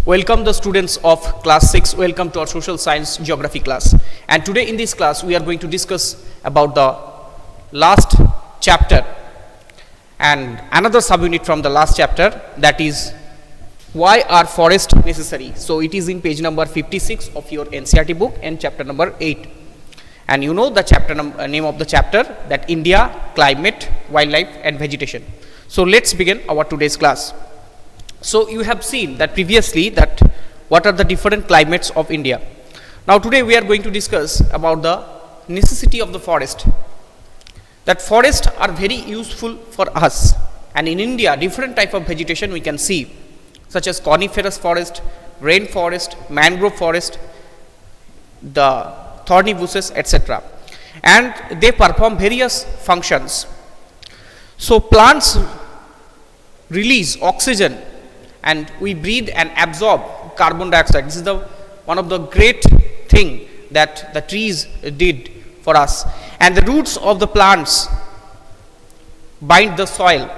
Welcome the students of class 6, welcome to our social science geography class. And today in this class we are going to discuss about the last chapter and another subunit from the last chapter, that is why are forests necessary. So it is in page number 56 of your NCERT book and chapter number 8. And you know the chapter name of the chapter, that India, climate, wildlife and vegetation. So let's begin our today's class. So you have seen that previously that what are the different climates of India. Now today we are going to discuss about the necessity of the forest. That forests are very useful for us, and in India different type of vegetation we can see, such as coniferous forest, rainforest, mangrove forest, the thorny bushes, etc. And they perform various functions. So plants release oxygen and we breathe and absorb carbon dioxide. This is the one of the great thing that the trees did for us. And the roots of the plants bind the soil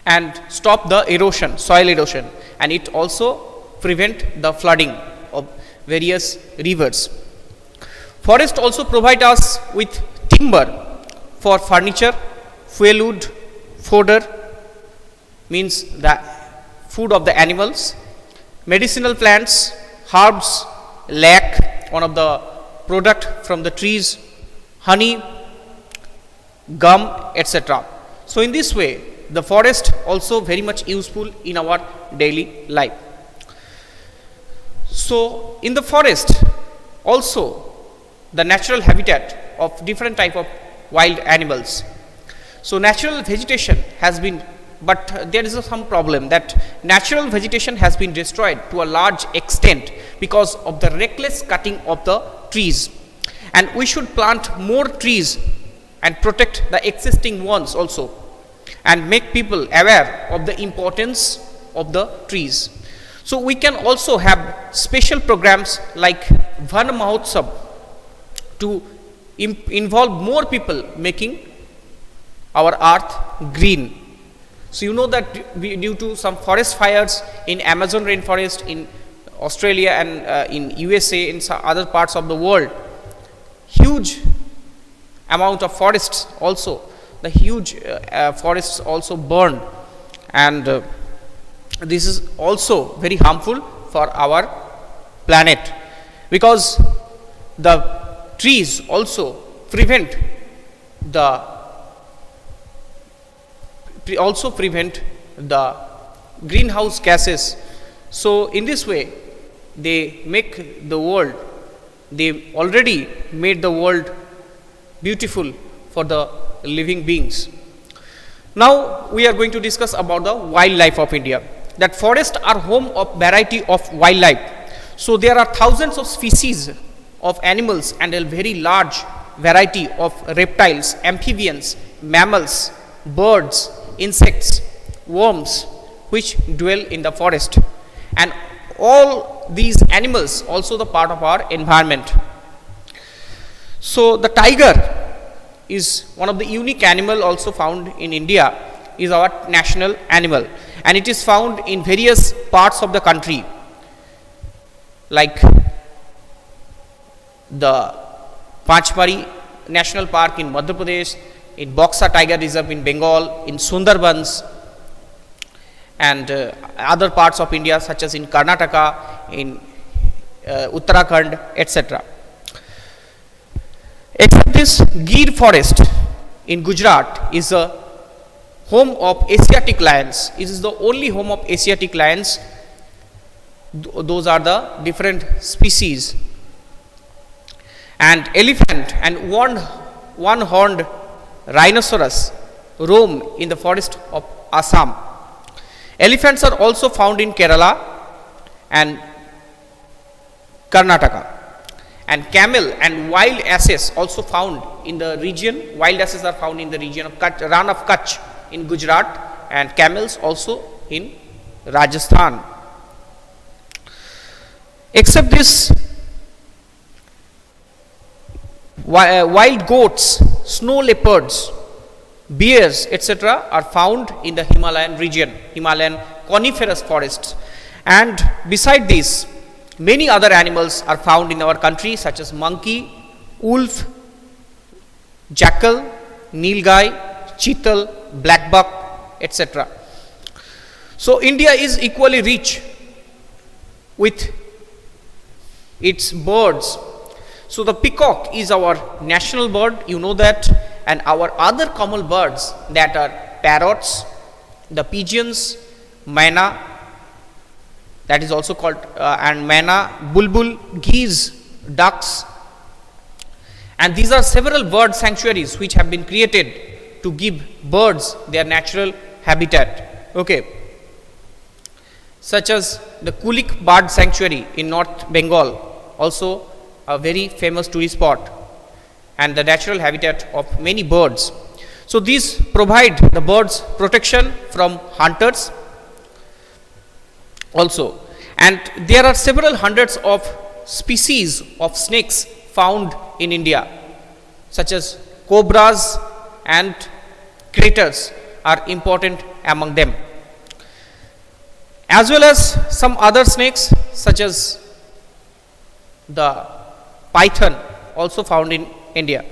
and stop the erosion, soil erosion, and it also prevent the flooding of various rivers. Forest also provide us with timber for furniture, fuel wood, fodder, means the food of the animals, medicinal plants, herbs, lac, one of the product from the trees, honey, gum, etc. So in this way the forest also very much useful in our daily life. So in the forest also the natural habitat of different type of wild animals. So natural vegetation has been, but there is some problem that natural vegetation has been destroyed to a large extent because of the reckless cutting of the trees, and we should plant more trees and protect the existing ones also, and make people aware of the importance of the trees. So we can also have special programs like Van Mahotsav to involve more people making our earth green. So you know that due to some forest fires in Amazon rainforest, in Australia and in USA, in some other parts of the world, huge amount of forests also, the huge forests also burned, and this is also very harmful for our planet, because the trees also prevent the greenhouse gases. So in this way they make the world, they already made the world beautiful for the living beings. Now we are going to discuss about the wildlife of India. That forests are home of variety of wildlife. So there are thousands of species of animals and a very large variety of reptiles, amphibians, mammals, birds, insects, worms, which dwell in the forest, and all these animals also the part of our environment. So the tiger is one of the unique animal also found in India, is our national animal, and it is found in various parts of the country, like the Panchmari National Park in Madhya Pradesh, in Boxer Tiger Reserve in Bengal, in Sundarbans, and other parts of India such as in Karnataka, in Uttarakhand, etc. Except this, Gir forest in Gujarat is a home of Asiatic lions. It is the only home of Asiatic lions. Those are the different species. And elephant and one-horned rhinoceros roam in the forest of Assam. Elephants are also found in Kerala and Karnataka. And camel and wild asses also found in the region. Wild asses are found in the region of Rann of Kutch in Gujarat, and camels also in Rajasthan. Except this, wild goats, snow leopards, bears, etc. are found in the Himalayan region, Himalayan coniferous forests. And beside this, many other animals are found in our country, such as monkey, wolf, jackal, nilgai, cheetal, black buck, etc. So India is equally rich with its birds. So the peacock is our national bird, you know that, and our other common birds, that are parrots, the pigeons, myna, that is also called and myna, bulbul, geese, ducks, and these are several bird sanctuaries which have been created to give birds their natural habitat. Okay. Such as the Kulik Bird Sanctuary in North Bengal, also a very famous tourist spot and the natural habitat of many birds. So these provide the birds protection from hunters also, and there are several hundreds of species of snakes found in India, such as cobras and craters are important among them, as well as some other snakes such as the python, also found in India,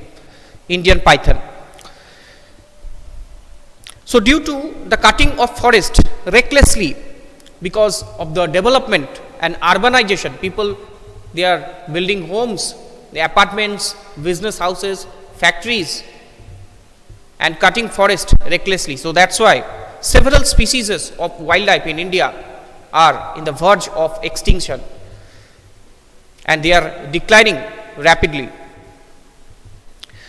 Indian python. So due to the cutting of forest recklessly because of the development and urbanization, people, they are building homes, the apartments, business houses, factories, and cutting forest recklessly. So that's why several species of wildlife in India are in the verge of extinction, and they are declining rapidly.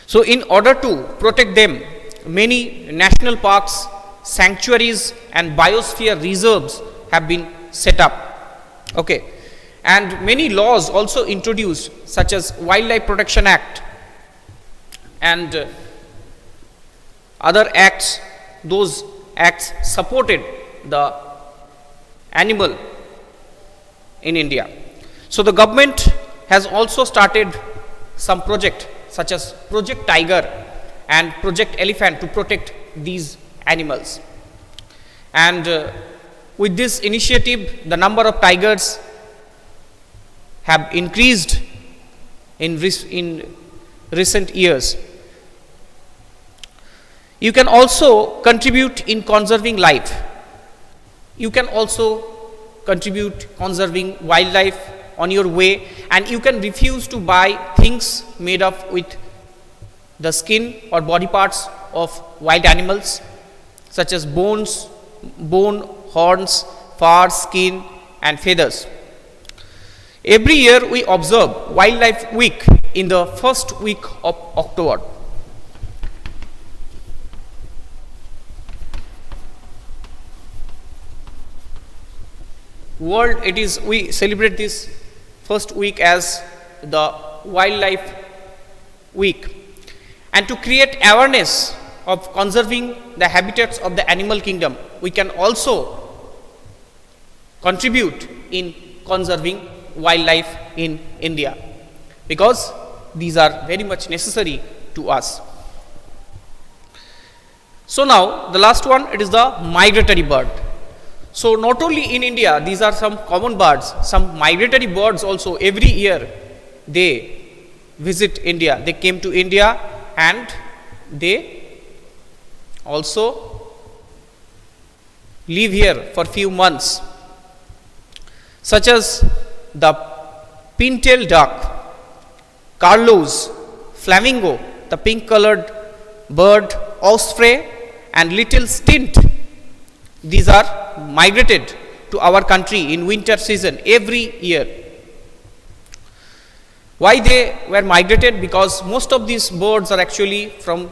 So in order to protect them, many national parks, sanctuaries, and biosphere reserves have been set up. Okay. And many laws also introduced, such as Wildlife Protection Act and other acts. Those acts supported the animal in India. So the government has also started some project such as Project Tiger and Project Elephant to protect these animals. And with this initiative, the number of tigers have increased in recent years. You can also contribute in conserving life. You can also contribute conserving wildlife on your way, and you can refuse to buy things made of with the skin or body parts of wild animals, such as bone, horns, fur, skin, and feathers. Every year we observe Wildlife Week in the first week of October. We celebrate this first week as the Wildlife Week, and to create awareness of conserving the habitats of the animal kingdom, we can also contribute in conserving wildlife in India, because these are very much necessary to us. So now the last one, it is the migratory bird. So not only in India, these are some common birds, some migratory birds also every year they visit India. They came to India and they also live here for few months, such as the pin-tailed duck, curlews, flamingo, the pink-colored bird, osprey, and little stint. These are migrated to our country in winter season every year. Why they were migrated? Because most of these birds are actually from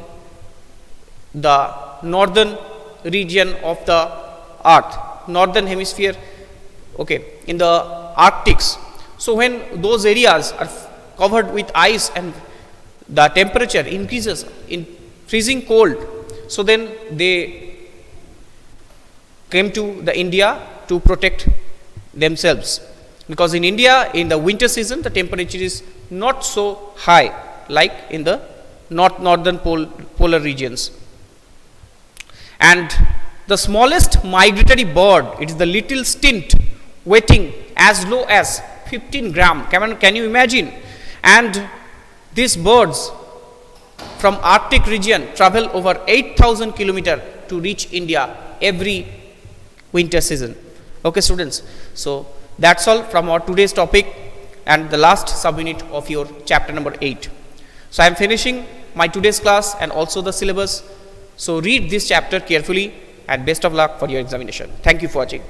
the northern region of the earth, northern hemisphere, okay, in the Arctics. So when those areas are covered with ice and the temperature increases in freezing cold, so then they came to the India to protect themselves, because in India in the winter season the temperature is not so high like in the northern polar regions. And the smallest migratory bird, it is the little stint, weighing as low as 15 gram. Can you imagine? And these birds from Arctic region travel over 8,000 kilometers to reach India every winter season. Okay, students. So that's all from our today's topic and the last subunit of your chapter number 8. So I am finishing my today's class and also the syllabus. So read this chapter carefully and best of luck for your examination. Thank you for watching.